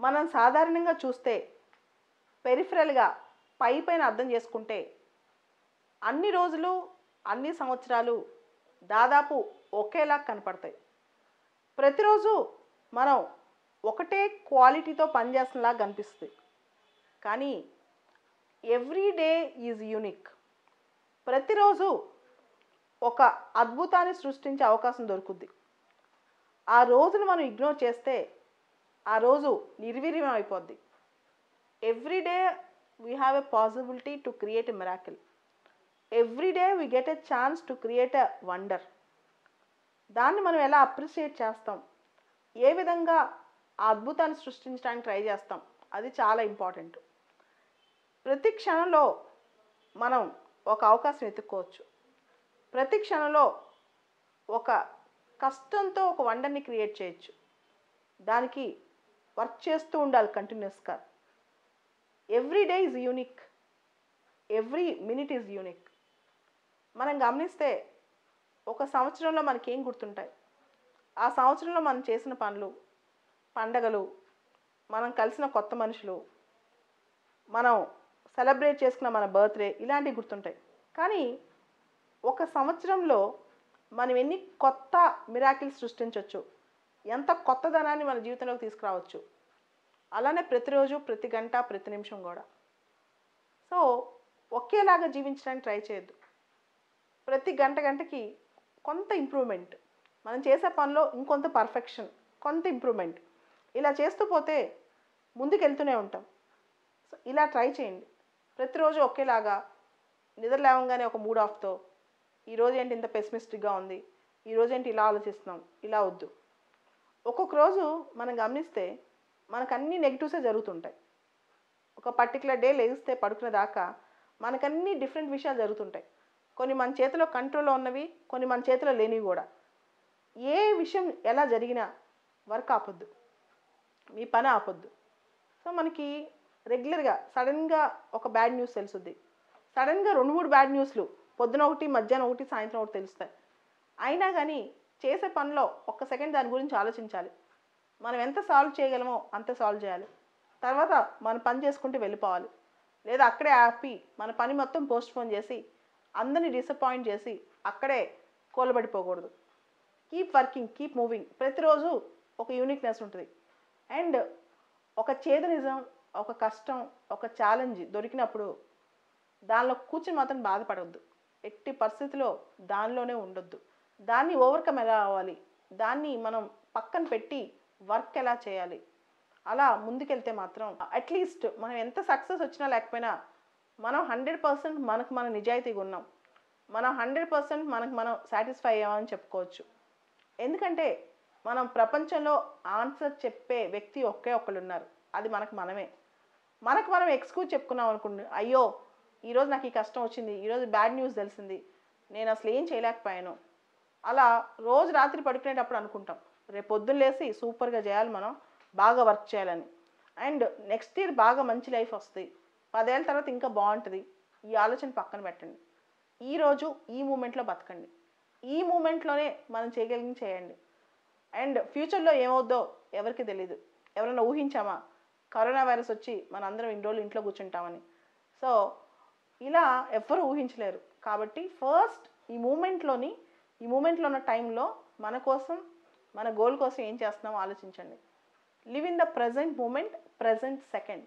మనం సాధారణంగా చూస్తే పెరిఫరల్గా పైన అర్థం చేసుకుంటే అన్ని రోజులు అన్ని సంవత్సరాలు దాదాపు ఒకేలా కనపడతాయి. ప్రతిరోజు మనం ఒకటే క్వాలిటీతో పనిచేస్తున్నలా కనిపిస్తుంది. కానీ ఎవ్రీ డే ఈజ్ యూనిక్. ప్రతిరోజు ఒక అద్భుతాన్ని సృష్టించే అవకాశం దొరుకుద్ది. ఆ రోజును మనం ఇగ్నోర్ చేస్తే ఆ రోజు నిర్వీర్యం అయిపోద్ది. Every day we have a possibility to create a miracle. Every day we get a chance to create a wonder. దాన్ని మనం ఎలా అప్రిషియేట్ చేస్తాం, ఏ విధంగా ఆ అద్భుతాన్ని సృష్టించడానికి ట్రై చేస్తాం, అది చాలా ఇంపార్టెంట్. ప్రతి క్షణంలో మనం ఒక అవకాశం వెతుక్కోవచ్చు. ప్రతి క్షణంలో ఒక కష్టంతో ఒక వండర్ని క్రియేట్ చేయొచ్చు. దానికి వర్క్ చేస్తూ ఉండాలి కంటిన్యూస్గా. Every day is unique, every minute is unique. మనం గమనిస్తే ఒక సంవత్సరంలో మనకేం గుర్తుంటాయి? ఆ సంవత్సరంలో మనం చేసిన పనులు, పండగలు, మనం కలిసిన కొత్త మనుషులు, మనం సెలబ్రేట్ చేసుకున్న మన బర్త్డే, ఇలాంటివి గుర్తుంటాయి. కానీ ఒక సంవత్సరంలో మనం ఎన్ని కొత్త మిరాకిల్స్ సృష్టించవచ్చు, ఎంత కొత్తదనాన్ని మన జీవితంలోకి తీసుకురావచ్చు. అలానే ప్రతిరోజు, ప్రతి గంట, ప్రతి నిమిషం కూడా. సో ఒకేలాగా జీవించడానికి ట్రై చేయొద్దు. ప్రతి గంటకి కొంత ఇంప్రూవ్మెంట్, మనం చేసే పనిలో ఇంకొంత పర్ఫెక్షన్, కొంత ఇంప్రూవ్మెంట్, ఇలా చేస్తూ పోతే ముందుకు వెళ్తూనే ఉంటాం. సో ఇలా ట్రై చేయండి. ప్రతిరోజు ఒకేలాగా నిద్ర లేవగానే ఒక మూడ్ ఆఫ్తో, ఈరోజు ఏంటి ఇంత పెసిమిస్టిక్గా ఉంది, ఈరోజు ఏంటి ఇలా ఆలోచిస్తున్నాం, ఇలా వద్దు. ఒక్కొక్క రోజు మనం గమనిస్తే మనకు అన్ని నెగిటివ్సే జరుగుతుంటాయి. ఒక పర్టికులర్ డే లేస్తే పడుకునే దాకా మనకన్నీ డిఫరెంట్ విషయాలు జరుగుతుంటాయి. కొన్ని మన చేతిలో కంట్రోల్లో ఉన్నవి, కొన్ని మన చేతిలో లేనివి కూడా. ఏ విషయం ఎలా జరిగినా వర్క్ ఆపొద్దు, మీ పని ఆపొద్దు. సో మనకి రెగ్యులర్గా సడన్గా ఒక బ్యాడ్ న్యూస్ తెలుస్తుంది. సడన్గా 2-3 బ్యాడ్ న్యూస్లు, పొద్దున ఒకటి, మధ్యాహ్నం ఒకటి, సాయంత్రం ఒకటి తెలుస్తాయి. అయినా కానీ చేసే పనిలో ఒక్క సెకండ్ దాని గురించి ఆలోచించాలి. మనం ఎంత సాల్వ్ చేయగలమో అంత సాల్వ్ చేయాలి. తర్వాత మన పని చేసుకుంటూ వెళ్ళిపోవాలి. లేదా అక్కడే ఆపి మన పని మొత్తం పోస్ట్పోన్ చేసి అందరినీ డిసప్పాయింట్ చేసి అక్కడే కూలబడిపోకూడదు. Keep working, keep moving. ప్రతిరోజు ఒక యూనిక్నెస్ ఉంటుంది. అండ్ ఒక చేదు నిజం, ఒక కష్టం, ఒక ఛాలెంజ్ దొరికినప్పుడు దానిలో కూర్చుని మాత్రం బాధపడవద్దు. ఎట్టి పరిస్థితిలో దానిలోనే ఉండొద్దు. దాన్ని ఓవర్కమ్ ఎలా అవ్వాలి, దాన్ని మనం పక్కన పెట్టి వర్క్ ఎలా చేయాలి, అలా ముందుకెళ్తే మాత్రం అట్లీస్ట్ మనం ఎంత సక్సెస్ వచ్చినా లేకపోయినా మనం 100% మనకు మనం నిజాయితీగా ఉన్నాం, మనం 100% మనకు మనం సాటిస్ఫై అయ్యామని చెప్పుకోవచ్చు. ఎందుకంటే మనం ప్రపంచంలో ఆన్సర్ చెప్పే వ్యక్తి ఒకే ఒక్కళ్ళు ఉన్నారు, అది మనకు మనమే. మనకు మనం ఎక్స్క్యూజ్ చెప్పుకున్నాం అనుకోండి, అయ్యో ఈరోజు నాకు ఈ కష్టం వచ్చింది, ఈరోజు బ్యాడ్ న్యూస్ తెలిసింది, నేను అసలు ఏం చేయలేకపోయాను, అలా రోజు రాత్రి పడుకునేటప్పుడు అనుకుంటాం రేపు పొద్దున్న లేసి సూపర్గా చేయాలి, మనం బాగా వర్క్ చేయాలని. అండ్ నెక్స్ట్ ఇయర్ బాగా మంచి లైఫ్ వస్తుంది, 10 ఏళ్ళ తర్వాత ఇంకా బాగుంటుంది. ఈ ఆలోచన పక్కన పెట్టండి. ఈరోజు ఈ మూమెంట్లో బతకండి. ఈ మూమెంట్లోనే మనం చేయగలిగింది చేయండి. అండ్ ఫ్యూచర్లో ఏమవుద్దో ఎవరికి తెలియదు. ఎవరైనా ఊహించామా కరోనా వైరస్ వచ్చి మనందరం ఇన్ని రోజులు ఇంట్లో కూర్చుంటామని? సో ఇలా ఎవ్వరూ ఊహించలేరు. కాబట్టి ఫస్ట్ ఈ మూమెంట్లో ఉన్న టైంలో మన కోసం, మన గోల్ కోసం ఏం చేస్తున్నామో ఆలోచించండి. Live in the present moment, present second.